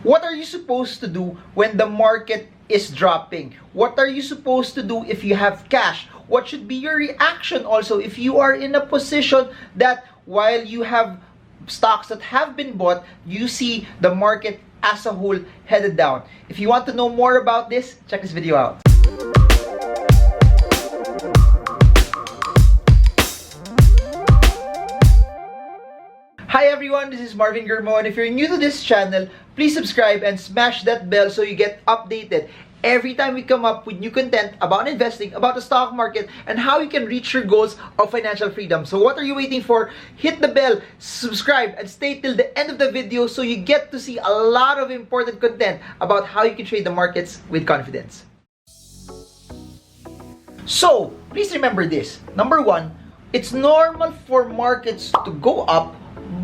What are you supposed to do when the market is dropping? What are you supposed to do if you have cash? What should be your reaction also if you are in a position that while you have stocks that have been bought, you see the market as a whole headed down? If you want to know more about this, check this video out. Hi everyone, this is Marvin Germo, and if you're new to this channel, please subscribe and smash that bell so you get updated every time we come up with new content about investing, about the stock market, and how you can reach your goals of financial freedom. So what are you waiting for? Hit the bell, subscribe, and stay till the end of the video so you get to see a lot of important content about how you can trade the markets with confidence. So, please remember this. Number one, it's normal for markets to go up,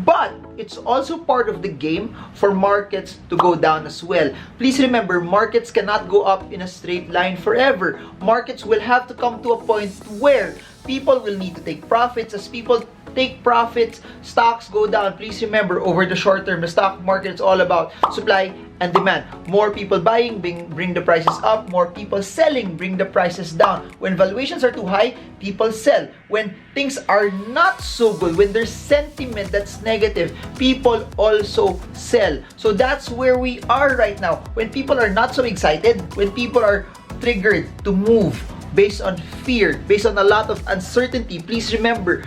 but it's also part of the game for markets to go down as well. Please remember, markets cannot go up in a straight line forever. Markets will have to come to a point where people will need to take profits. As people take profits, stocks go down. Please remember, over the short term, the stock market is all about supply and demand. More people buying bring the prices up. More people selling bring the prices down. When valuations are too high, people sell. When things are not so good, when there's sentiment that's negative, people also sell. So that's where we are right now. When people are not so excited, when people are triggered to move based on fear, based on a lot of uncertainty, please remember,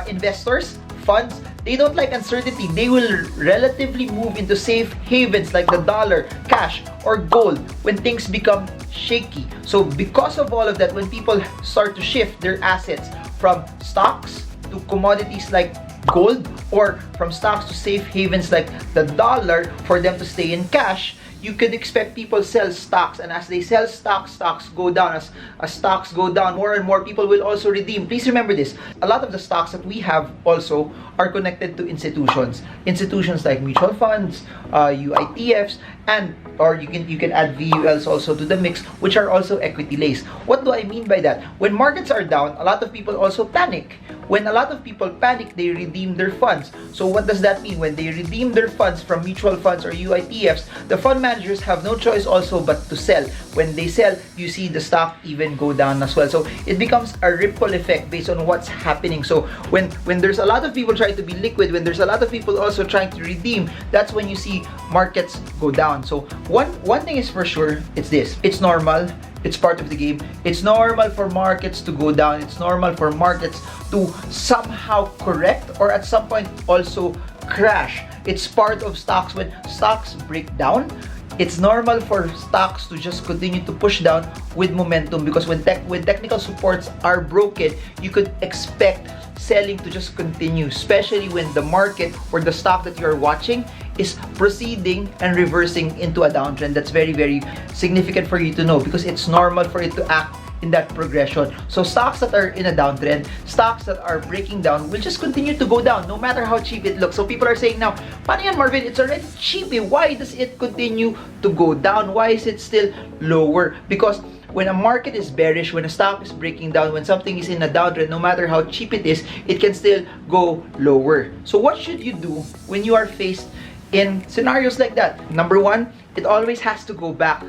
investors, funds, they don't like uncertainty. They will relatively move into safe havens like the dollar, cash, or gold when things become shaky. So because of all of that, when people start to shift their assets from stocks to commodities like gold, or from stocks to safe havens like the dollar for them to stay in cash, you could expect people sell stocks, and as they sell stocks, stocks go down. As stocks go down, more and more people will also redeem. Please remember this. A lot of the stocks that we have also are connected to institutions. Institutions like mutual funds, UITFs, and or you can add VULs also to the mix, which are also equity laced. What do I mean by that? When markets are down, a lot of people also panic. When a lot of people panic, they redeem their funds. So what does that mean? When they redeem their funds from mutual funds or UITFs, the fund managers have no choice also but to sell. When they sell, you see the stock even go down as well. So it becomes a ripple effect based on what's happening. So when there's a lot of people trying to be liquid, when there's a lot of people also trying to redeem, that's when you see markets go down. So one thing is for sure, it's this. It's normal. It's part of the game. It's normal for markets to go down. It's normal for markets to somehow correct or at some point also crash. It's part of stocks. When stocks break down, it's normal for stocks to just continue to push down with momentum, because when technical supports are broken, you could expect selling to just continue, especially when the market or the stock that you're watching is proceeding and reversing into a downtrend. That's very, very significant for you to know, because it's normal for it to act in that progression. So stocks that are in a downtrend, stocks that are breaking down, will just continue to go down no matter how cheap it looks. So people are saying now, paano yan, Marvin? It's already cheap. Why does it continue to go down? Why is it still lower? Because when a market is bearish, when a stock is breaking down, when something is in a downtrend, no matter how cheap it is, it can still go lower. So what should you do when you are faced in scenarios like that? Number one, it always has to go back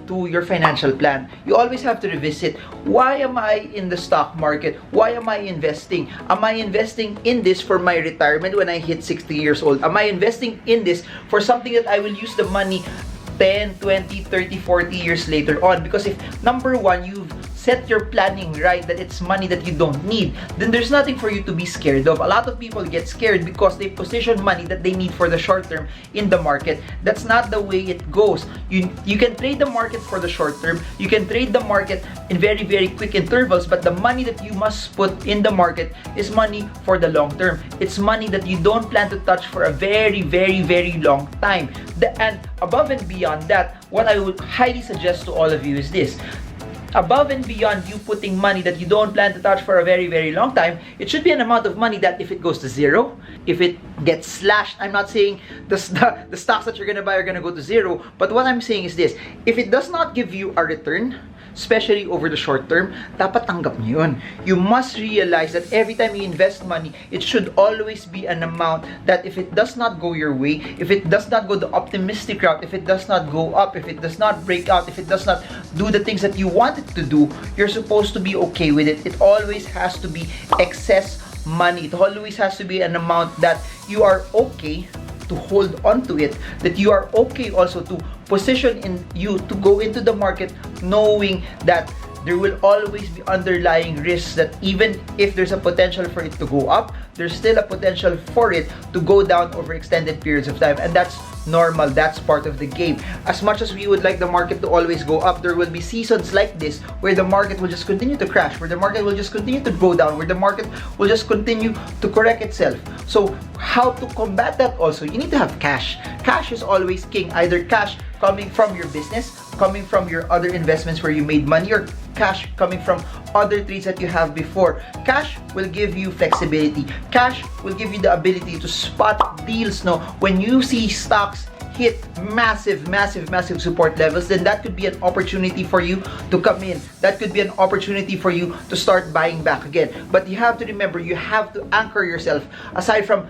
to your financial plan. You always have to revisit, why am I in the stock market? Why am I investing? Am I investing in this for my retirement when I hit 60 years old? Am I investing in this for something that I will use the money 10, 20, 30, 40 years later on? Because if, number one, you've set your planning right, that it's money that you don't need, then there's nothing for you to be scared of. A lot of people get scared because they position money that they need for the short term in the market. That's not the way it goes. You can trade the market for the short term, you can trade the market in very, very quick intervals, but the money that you must put in the market is money for the long term. It's money that you don't plan to touch for a very, very, very long time. And above and beyond that, what I would highly suggest to all of you is this. Above and beyond you putting money that you don't plan to touch for a very, very long time, it should be an amount of money that if it goes to zero, if it get slashed. I'm not saying the stocks that you're gonna buy are gonna go to zero, but what I'm saying is this: if it does not give you a return, especially over the short term, dapat tanggap nyo yun. You must realize that every time you invest money, it should always be an amount that if it does not go your way, if it does not go the optimistic route, if it does not go up, if it does not break out, if it does not do the things that you want it to do, you're supposed to be okay with it. It always has to be excess money. It always has to be an amount that you are okay to hold on to it, that you are okay also to position in you to go into the market knowing that there will always be underlying risks, that even if there's a potential for it to go up, there's still a potential for it to go down over extended periods of time, and that's normal. That's part of the game. As much as we would like the market to always go up, there will be seasons like this where the market will just continue to crash, where the market will just continue to go down, where the market will just continue to correct itself. So how to combat that also? You need to have cash. Cash is always king. Either cash coming from your business, coming from your other investments where you made money, or cash coming from other trades that you have before. Cash will give you flexibility. Cash will give you the ability to spot deals. No, when you see stocks hit massive support levels, then that could be an opportunity for you to come in. That could be an opportunity for you to start buying back again. But you have to remember, you have to anchor yourself. Aside from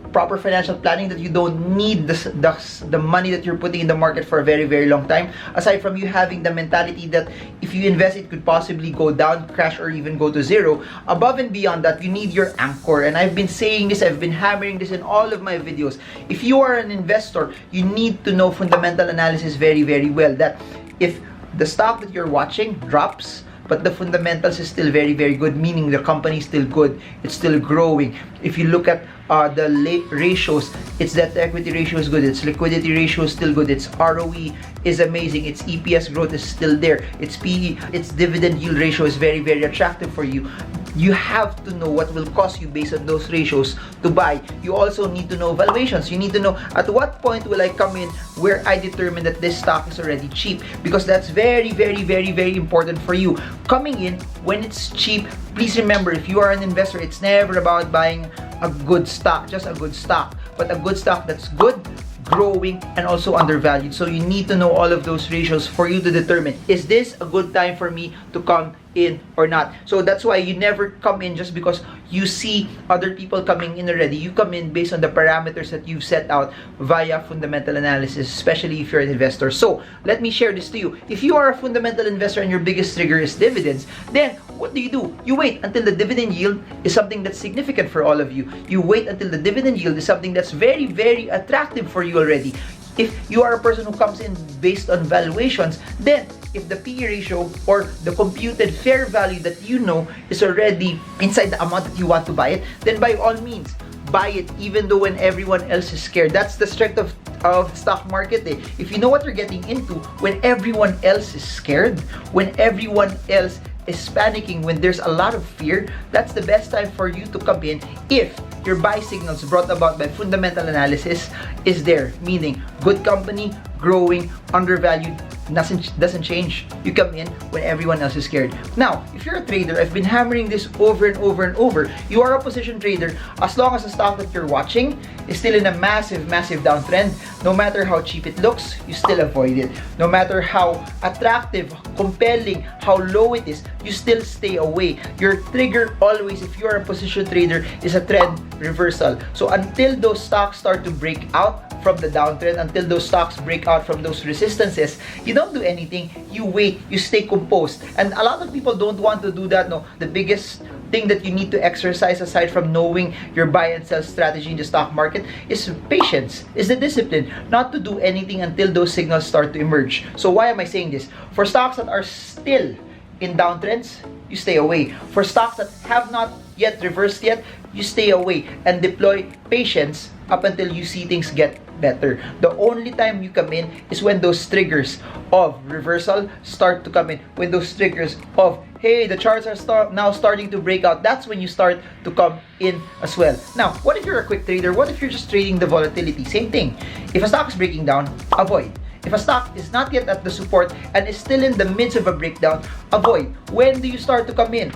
proper financial planning, that you don't need the money that you're putting in the market for a very long time, aside from you having the mentality that if you invest it could possibly go down, crash, or even go to zero, above and beyond that, you need your anchor. And I've been saying this, I've been hammering this in all of my videos. If you are an investor, you need to know fundamental analysis very well, that if the stock that you're watching drops but the fundamentals is still very good, meaning the company is still good, it's still growing. If you look at the ratios, its debt to equity ratio is good, its liquidity ratio is still good, its ROE is amazing, its EPS growth is still there, its PE, its dividend yield ratio is very attractive for you. You have to know what will cost you based on those ratios to buy. You also need to know valuations. You need to know at what point will I come in where I determine that this stock is already cheap, because that's very important for you. Coming in when it's cheap. Please remember, if you are an investor, it's never about buying a good stock, just a good stock, but a good stock that's good, growing, and also undervalued. So you need to know all of those ratios for you to determine, is this a good time for me to come in or not? So that's why you never come in just because you see other people coming in already. You come in based on the parameters that you've set out via fundamental analysis, especially if you're an investor. So let me share this to you. If you are a fundamental investor and your biggest trigger is dividends, then what do? You wait until the dividend yield is something that's significant for all of you. You wait until the dividend yield is something that's very attractive for you already. If you are a person who comes in based on valuations, then if the PE ratio or the computed fair value that you know is already inside the amount that you want to buy it, then by all means, buy it even though when everyone else is scared. That's the strength of stock market. If you know what you're getting into, when everyone else is scared, when everyone else is panicking, when there's a lot of fear, that's the best time for you to come in if your buy signals brought about by fundamental analysis is there, meaning good company, growing, undervalued, doesn't change. You come in when everyone else is scared. Now, if you're a trader, I've been hammering this over and over. You are a position trader. As long as the stock that you're watching is still in a massive downtrend, no matter how cheap it looks, you still avoid it. No matter how attractive, compelling, how low it is, you still stay away. Your trigger always, if you're a position trader, is a trend reversal. So until those stocks start to break out from the downtrend, until those stocks break out from those resistances, you don't do anything. You wait, you stay composed. And a lot of people don't want to do that. No, the biggest thing that you need to exercise, aside from knowing your buy and sell strategy in the stock market, is patience, is the discipline not to do anything until those signals start to emerge. So why am I saying this? For stocks that are still in downtrends, you stay away. For stocks that have not yet reversed yet, you stay away and deploy patience up until you see things get better. The only time you come in is when those triggers of reversal start to come in. When those triggers of, hey, the charts are now starting to break out, that's when you start to come in as well. Now, what if you're a quick trader? What if you're just trading the volatility? Same thing. If a stock is breaking down, avoid. If a stock is not yet at the support and is still in the midst of a breakdown, avoid. When do you start to come in?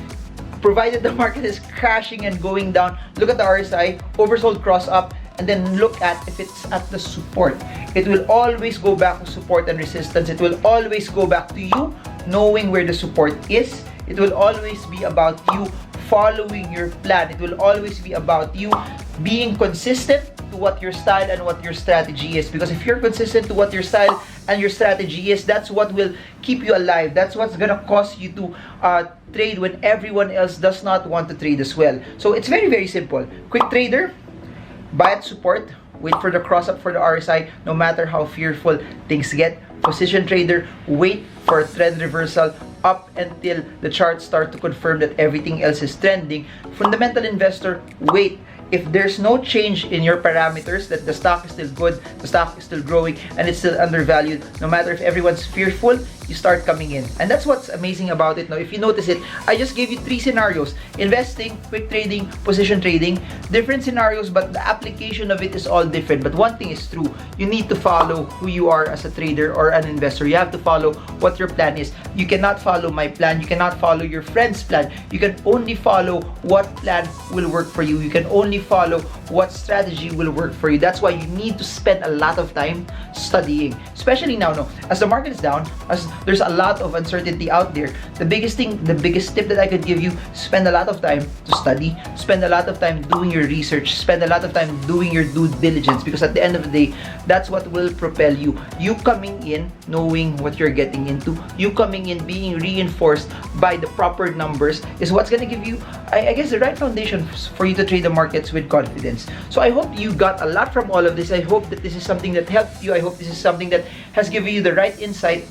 Provided the market is crashing and going down, look at the RSI, oversold cross up, and then look at if it's at the support. It will always go back to support and resistance. It will always go back to you knowing where the support is. It will always be about you following your plan. It will always be about you being consistent to what your style and what your strategy is. Because if you're consistent to what your style and your strategy is, that's what will keep you alive. That's what's gonna cause you to trade when everyone else does not want to trade as well. So it's very, very simple. Quick trader, buy at support, wait for the cross up for the RSI, no matter how fearful things get. Position trader, wait for a trend reversal up until the charts start to confirm that everything else is trending. Fundamental investor, wait. If there's no change in your parameters, that the stock is still good, the stock is still growing, and it's still undervalued, no matter if everyone's fearful, you start coming in. And that's what's amazing about it now. If you notice it, I just gave you 3 scenarios: investing, quick trading, position trading. Different scenarios, but the application of it is all different. But one thing is true: you need to follow who you are as a trader or an investor. You have to follow what your plan is. You cannot follow my plan. You cannot follow your friend's plan. You can only follow what plan will work for you. You can only follow what strategy will work for you. That's why you need to spend a lot of time studying, especially now, no, as the market is down, as there's a lot of uncertainty out there. The biggest tip that I could give you: spend a lot of time to study, spend a lot of time doing your research, spend a lot of time doing your due diligence, because at the end of the day, that's what will propel you. You coming in knowing what you're getting into, you coming in being reinforced by the proper numbers is what's gonna give you, I guess, the right foundation for you to trade the markets with confidence. So I hope you got a lot from all of this. I hope that this is something that helped you. I hope this is something that has given you the right insight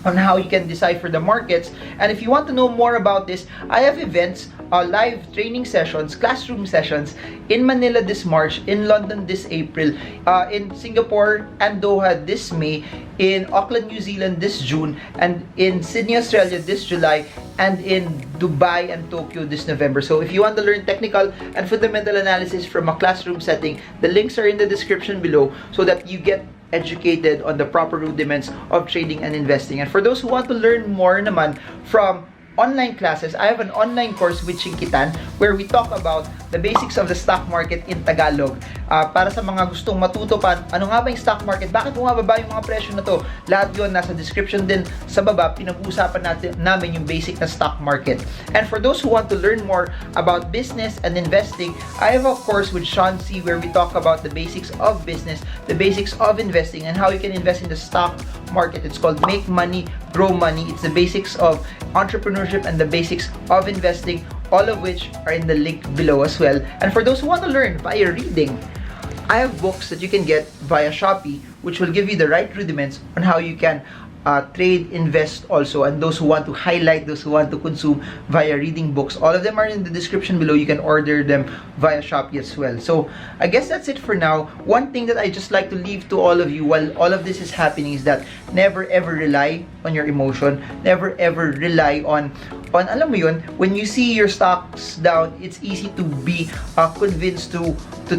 on how you can decipher the markets. And if you want to know more about this, I have events, live training sessions, classroom sessions in Manila this March, in London this April, in Singapore and Doha this May, in Auckland, New Zealand this June, and in Sydney, Australia this July, and in Dubai and Tokyo this November. So if you want to learn technical and fundamental analysis from a classroom setting, the links are in the description below so that you get educated on the proper rudiments of trading and investing. And for those who want to learn more naman from online classes, I have an online course with Chinkitan where we talk about the basics of the stock market in Tagalog. Para sa mga gustong matuto pa, ano nga ba yung stock market? Bakit bumababa yung mga presyo na to? Lahat yun nasa description din sa baba. Pinag-uusapan namin yung basic na stock market. And for those who want to learn more about business and investing, I have a course with Sean C where we talk about the basics of business, the basics of investing, and how you can invest in the stock market. It's called Make Money, Grow Money. It's the basics of entrepreneurship and the basics of investing, all of which are in the link below as well. And for those who want to learn via reading, I have books that you can get via Shopee, which will give you the right rudiments on how you can trade, invest also. And those who want to highlight, those who want to consume via reading books, all of them are in the description below. You can order them via Shopee as well. So I guess that's it for now. One thing that I just like to leave to all of you while all of this is happening is that never ever rely on your emotion. Never ever rely on alam mo yun, when you see your stocks down, it's easy to be convinced to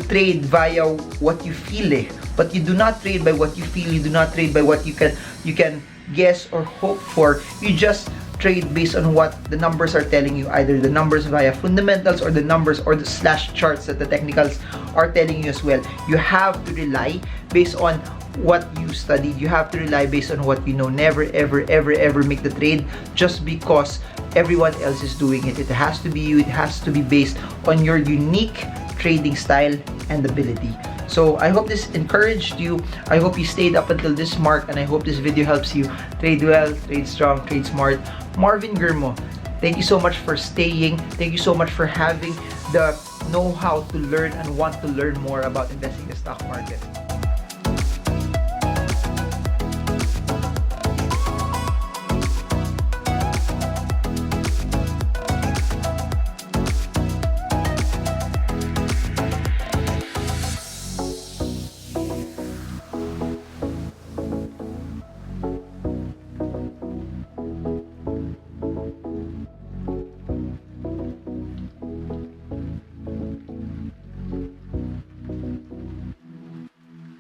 trade via what you feel, but you do not trade by what you feel. You do not trade by what you can guess or hope for. You just trade based on what the numbers are telling you, either the numbers via fundamentals or the numbers or the slash charts that the technicals are telling you as well. You have to rely based on what you studied. You have to rely based on what you know. Never ever ever ever make the trade just because everyone else is doing it. It has to be you. It has to be based on your unique trading style and ability. So I hope this encouraged you. I hope you stayed up until this mark, and I hope this video helps you trade well, trade strong, trade smart. Marvin Germo, thank you so much for staying. Thank you so much for having the know-how to learn and want to learn more about investing in the stock market.